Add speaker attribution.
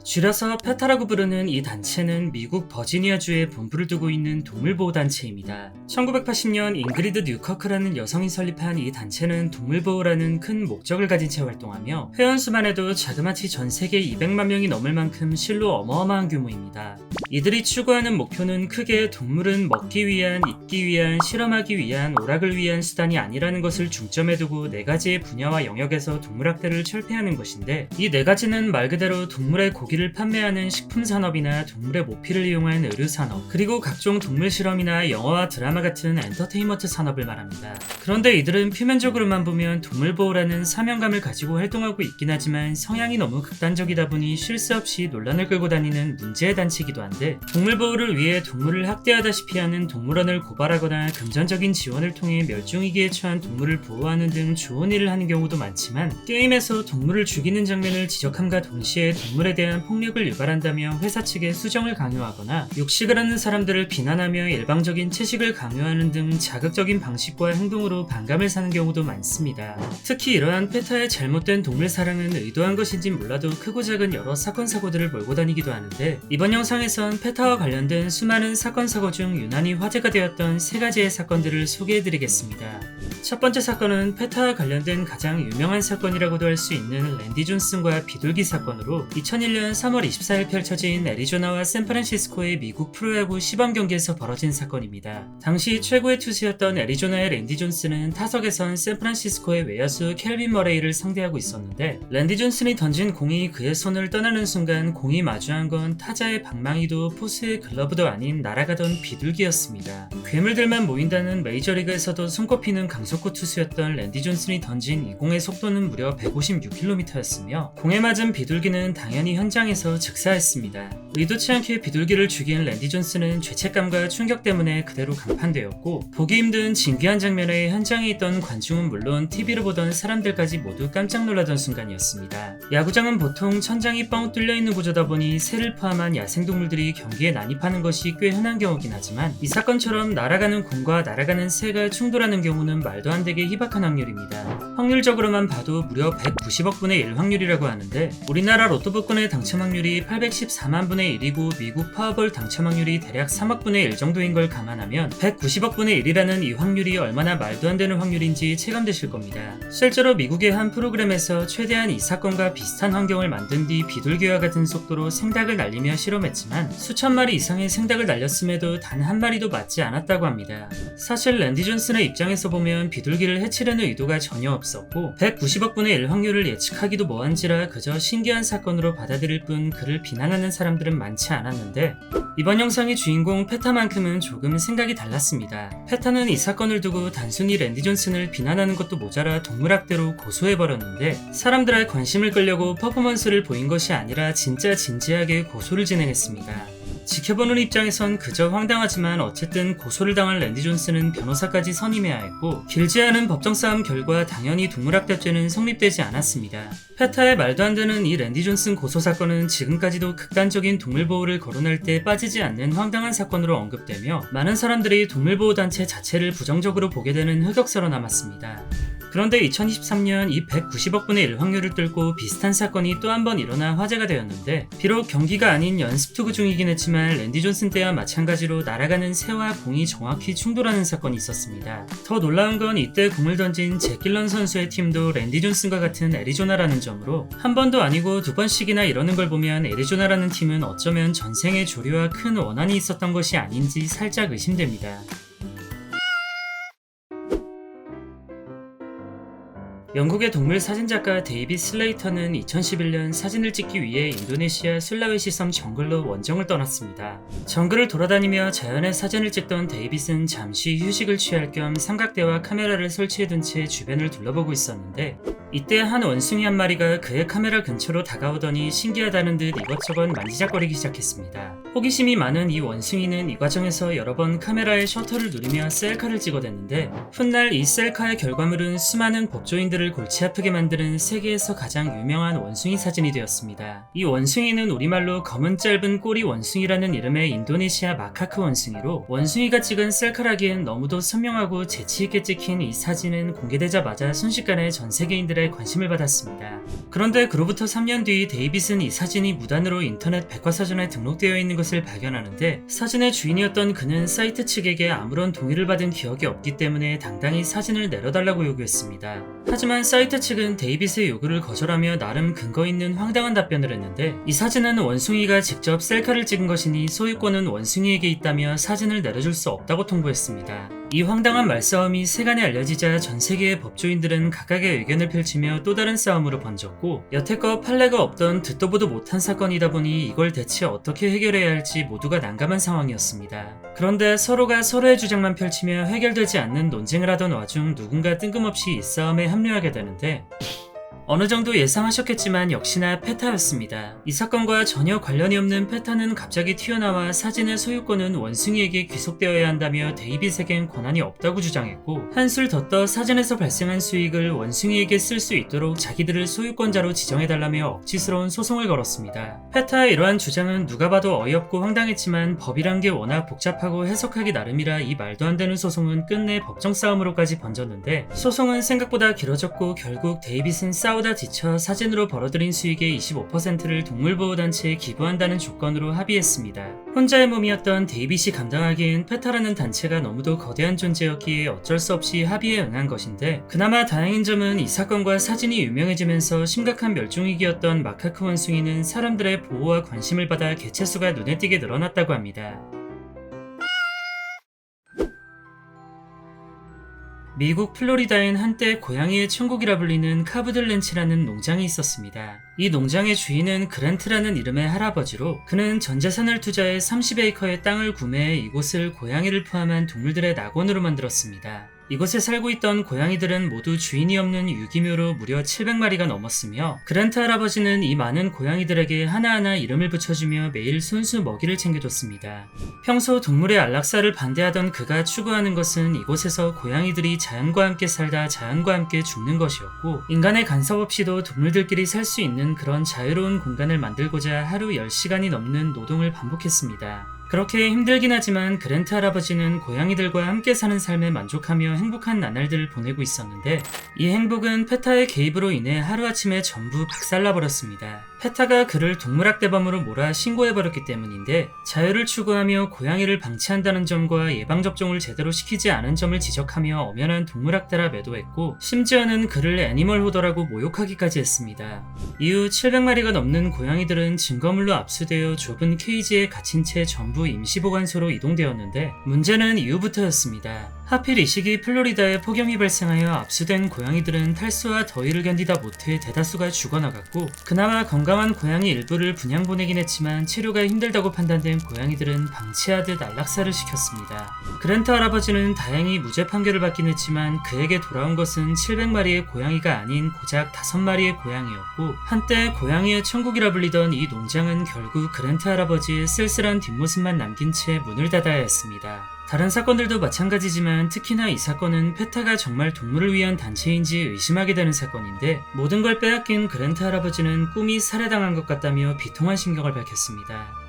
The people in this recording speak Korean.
Speaker 1: 줄여서 페타라고 부르는 이 단체는 미국 버지니아주에 본부를 두고 있는 동물보호단체입니다. 1980년 잉그리드 뉴커크라는 여성이 설립한 이 단체는 동물보호라는 큰 목적을 가진 채 활동하며 회원수만 해도 자그마치 전 세계 200만 명이 넘을 만큼 실로 어마어마한 규모입니다. 이들이 추구하는 목표는 크게 동물은 먹기 위한, 입기 위한, 실험하기 위한, 오락을 위한 수단이 아니라는 것을 중점에 두고 4가지의 분야와 영역에서 동물학대를 철폐하는 것인데, 이 4가지는 말 그대로 동물의 고기를 판매하는 식품산업이나 동물의 모피를 이용한 의료산업, 그리고 각종 동물 실험이나 영화와 드라마 같은 엔터테인먼트 산업을 말합니다. 그런데 이들은 표면적으로만 보면 동물보호라는 사명감을 가지고 활동하고 있긴 하지만 성향이 너무 극단적이다 보니 쉴 새 없이 논란을 끌고 다니는 문제의 단체이기도 한데, 동물보호를 위해 동물을 학대하다시피 하는 동물원을 고발하거나 금전적인 지원을 통해 멸종위기에 처한 동물을 보호하는 등 좋은 일을 하는 경우도 많지만, 게임에서 동물을 죽이는 장면을 지적함과 동시에 동물에 대한 폭력을 유발한다며 회사 측에 수정을 강요하거나, 육식을 하는 사람들을 비난하며 일방적인 채식을 강요하는 등 자극적인 방식과 행동으로 반감을 사는 경우도 많습니다. 특히 이러한 페타의 잘못된 동물 사랑은 의도한 것인지 몰라도 크고 작은 여러 사건 사고들을 몰고 다니기도 하는데, 이번 영상에선 페타와 관련된 수많은 사건 사고 중 유난히 화제가 되었던 3가지의 사건들을 소개해드리겠습니다. 첫 번째 사건은 페타와 관련된 가장 유명한 사건이라고도 할 수 있는 랜디 존슨과 비둘기 사건으로 2001년 3월 24일 펼쳐진 애리조나와 샌프란시스코의 미국 프로야구 시범 경기에서 벌어진 사건입니다. 당시 최고의 투수였던 애리조나의 랜디 존슨은 타석에선 샌프란시스코의 외야수 켈빈 머레이를 상대하고 있었는데, 랜디 존슨이 던진 공이 그의 손을 떠나는 순간 공이 마주한 건 타자의 방망이도 포수의 글러브도 아닌 날아가던 비둘기였습니다. 괴물들만 모인다는 메이저리그에서도 손꼽히는 강속구 투수였던 랜디 존슨이 던진 이 공의 속도는 무려 156km였으며 공에 맞은 비둘기는 당연히 현장에서 즉사했습니다. 의도치 않게 비둘기를 죽인 랜디 존슨은 죄책감과 충격 때문에 그대로 강판되었고, 보기 힘든 진귀한 장면에 현장에 있던 관중은 물론 TV로 보던 사람들까지 모두 깜짝 놀라던 순간이었습니다. 야구장은 보통 천장이 뻥 뚫려 있는 구조다 보니 새를 포함한 야생동물들이 경기에 난입하는 것이 꽤 흔한 경우긴 하지만, 이 사건처럼 날아가는 공과 날아가는 새가 충돌하는 경우는 말도 안 되게 희박한 확률입니다. 확률적으로만 봐도 무려 190억 분의 1 확률이라고 하는데, 우리나라 로또 복권의 당첨 확률이 814만 분의 1이고 미국 파워볼 당첨 확률이 대략 3억 분의 1 정도인 걸 감안하면 190억 분의 1이라는 이 확률이 얼마나 말도 안 되는 확률인지 체감되실 겁니다. 실제로 미국의 한 프로그램에서 최대한 이 사건과 비슷한 환경을 만든 뒤 비둘기와 같은 속도로 생닭을 날리며 실험했지만 수천 마리 이상의 생닭을 날렸음에도 단 한 마리도 맞지 않았다고 합니다. 사실 랜디 존슨의 입장에서 보면 비둘기를 해치려는 의도가 전혀 없었고 190억 분의 1 확률을 예측하기도 뭐한지라 그저 신기한 사건으로 받아들일 뿐 그를 비난하는 사람들은 많지 않았는데, 이번 영상의 주인공 페타만큼은 조금 생각이 달랐습니다. 페타는 이 사건을 두고 단순히 랜디 존슨을 비난하는 것도 모자라 동물학대로 고소해버렸는데, 사람들의 관심을 끌려고 퍼포먼스를 보인 것이 아니라 진짜 진지하게 고소를 진행했습니다. 지켜보는 입장에선 그저 황당하지만 어쨌든 고소를 당한 랜디 존슨은 변호사까지 선임해야 했고, 길지 않은 법정 싸움 결과 당연히 동물학대죄는 성립되지 않았습니다. 페타의 말도 안 되는 이 랜디 존슨 고소 사건은 지금까지도 극단적인 동물보호를 거론할 때 빠지지 않는 황당한 사건으로 언급되며, 많은 사람들이 동물보호단체 자체를 부정적으로 보게 되는 흑역사로 남았습니다. 그런데 2023년 이 190억 분의 1 확률을 뚫고 비슷한 사건이 또 한 번 일어나 화제가 되었는데, 비록 경기가 아닌 연습 투구 중이긴 했지만 랜디 존슨 때와 마찬가지로 날아가는 새와 공이 정확히 충돌하는 사건이 있었습니다. 더 놀라운 건 이때 공을 던진 잭 길런 선수의 팀도 랜디 존슨과 같은 애리조나라는 점으로, 한 번도 아니고 2번씩이나 이러는 걸 보면 애리조나라는 팀은 어쩌면 전생의 조류와 큰 원한이 있었던 것이 아닌지 살짝 의심됩니다. 영국의 동물 사진작가 데이빗 슬레이터는 2011년 사진을 찍기 위해 인도네시아 술라웨시 섬 정글로 원정을 떠났습니다. 정글을 돌아다니며 자연의 사진을 찍던 데이빗은 잠시 휴식을 취할 겸 삼각대와 카메라를 설치해둔 채 주변을 둘러보고 있었는데, 이때 한 원숭이 한 마리가 그의 카메라 근처로 다가오더니 신기하다는 듯 이것저것 만지작거리기 시작했습니다. 호기심이 많은 이 원숭이는 이 과정에서 여러 번 카메라의 셔터를 누르며 셀카를 찍어댔는데, 훗날 이 셀카의 결과물은 수많은 법조인들을 골치 아프게 만드는 세계에서 가장 유명한 원숭이 사진이 되었습니다. 이 원숭이는 우리말로 검은 짧은 꼬리 원숭이라는 이름의 인도네시아 마카크 원숭이로, 원숭이가 찍은 셀카라기엔 너무도 선명하고 재치있게 찍힌 이 사진은 공개되자마자 순식간에 전 세계인들의 사진들에 관심을 받았습니다. 그런데 그로부터 3년 뒤 데이빗은 이 사진이 무단으로 인터넷 백과사전에 등록되어 있는 것을 발견하는데 사진의 주인이었던 그는 사이트 측에게 아무런 동의를 받은 기억이 없기 때문에 당당히 사진을 내려달라고 요구했습니다. 하지만 사이트 측은 데이빗의 요구를 거절하며 나름 근거 있는 황당한 답변을 했는데 이 사진은 원숭이가 직접 셀카를 찍은 것이니 소유권은 원숭이에게 있다며 사진을 내려줄 수 없다고 통보했습니다. 이 황당한 말싸움이 세간에 알려지자 전 세계의 법조인들은 각각의 의견을 펼치며 또 다른 싸움으로 번졌고 여태껏 판례가 없던 듣도 보도 못한 사건이다 보니 이걸 대체 어떻게 해결해야 할지 모두가 난감한 상황이었습니다. 그런데 서로가 서로의 주장만 펼치며 해결되지 않는 논쟁을 하던 와중 누군가 뜬금없이 이 싸움에 합류하게 되는데 어느 정도 예상하셨겠지만 역시나 페타였습니다. 이 사건과 전혀 관련이 없는 페타는 갑자기 튀어나와 사진의 소유권은 원숭이에게 귀속되어야 한다며 데이빗에겐 권한이 없다고 주장했고 한술 더 떠 사진에서 발생한 수익을 원숭이에게 쓸 수 있도록 자기들을 소유권자로 지정해달라며 억지스러운 소송을 걸었습니다. 페타의 이러한 주장은 누가 봐도 어이없고 황당했지만 법이란 게 워낙 복잡하고 해석하기 나름이라 이 말도 안 되는 소송은 끝내 법정 싸움으로까지 번졌는데 소송은 생각보다 길어졌고 결국 데이빗은 싸우다 지쳐 사진으로 벌어들인 수익의 25%를 동물보호단체에 기부한다는 조건으로 합의했습니다. 혼자의 몸이었던 데이빗이 감당하기엔 페타라는 단체가 너무도 거대한 존재였기에 어쩔 수 없이 합의에 응한 것인데 그나마 다행인 점은 이 사건과 사진이 유명해지면서 심각한 멸종위기였던 마카크 원숭이는 사람들의 보호와 관심을 받아 개체수가 눈에 띄게 늘어났다고 합니다. 미국 플로리다엔 한때 고양이의 천국이라 불리는 카브들랜치라는 농장이 있었습니다. 이 농장의 주인은 그랜트라는 이름의 할아버지로 그는 전 재산을 투자해 30에이커의 땅을 구매해 이곳을 고양이를 포함한 동물들의 낙원으로 만들었습니다. 이곳에 살고 있던 고양이들은 모두 주인이 없는 유기묘로 무려 700마리가 넘었으며 그랜트 할아버지는 이 많은 고양이들에게 하나하나 이름을 붙여주며 매일 손수 먹이를 챙겨줬습니다. 평소 동물의 안락사를 반대하던 그가 추구하는 것은 이곳에서 고양이들이 자연과 함께 살다 자연과 함께 죽는 것이었고 인간의 간섭 없이도 동물들끼리 살 수 있는 그런 자유로운 공간을 만들고자 하루 10시간이 넘는 노동을 반복했습니다. 그렇게 힘들긴 하지만 그랜트 할아버지는 고양이들과 함께 사는 삶에 만족하며 행복한 나날들을 보내고 있었는데 이 행복은 페타의 개입으로 인해 하루아침에 전부 박살나버렸습니다. 페타가 그를 동물학대범으로 몰아 신고해버렸기 때문인데 자유를 추구하며 고양이를 방치한다는 점과 예방접종을 제대로 시키지 않은 점을 지적하며 엄연한 동물학대라 매도했고 심지어는 그를 애니멀 호더라고 모욕하기까지 했습니다. 이후 700마리가 넘는 고양이들은 증거물로 압수되어 좁은 케이지에 갇힌 채 전부 임시보관소로 이동되었는데 문제는 이후부터였습니다. 하필 이 시기 플로리다에 폭염이 발생하여 압수된 고양이들은 탈수와 더위를 견디다 못해 대다수가 죽어나갔고 그나마 건강한 고양이 일부를 분양 보내긴 했지만 치료가 힘들다고 판단된 고양이들은 방치하듯 안락사를 시켰습니다. 그랜트 할아버지는 다행히 무죄 판결을 받긴 했지만 그에게 돌아온 것은 700마리의 고양이가 아닌 고작 5마리의 고양이였고 한때 고양이의 천국이라 불리던 이 농장은 결국 그랜트 할아버지의 쓸쓸한 뒷모습만 남긴 채 문을 닫아야 했습니다. 다른 사건들도 마찬가지지만 특히나 이 사건은 페타가 정말 동물을 위한 단체인지 의심하게 되는 사건인데 모든 걸 빼앗긴 그랜트 할아버지는 꿈이 살해당한 것 같다며 비통한 심경을 밝혔습니다.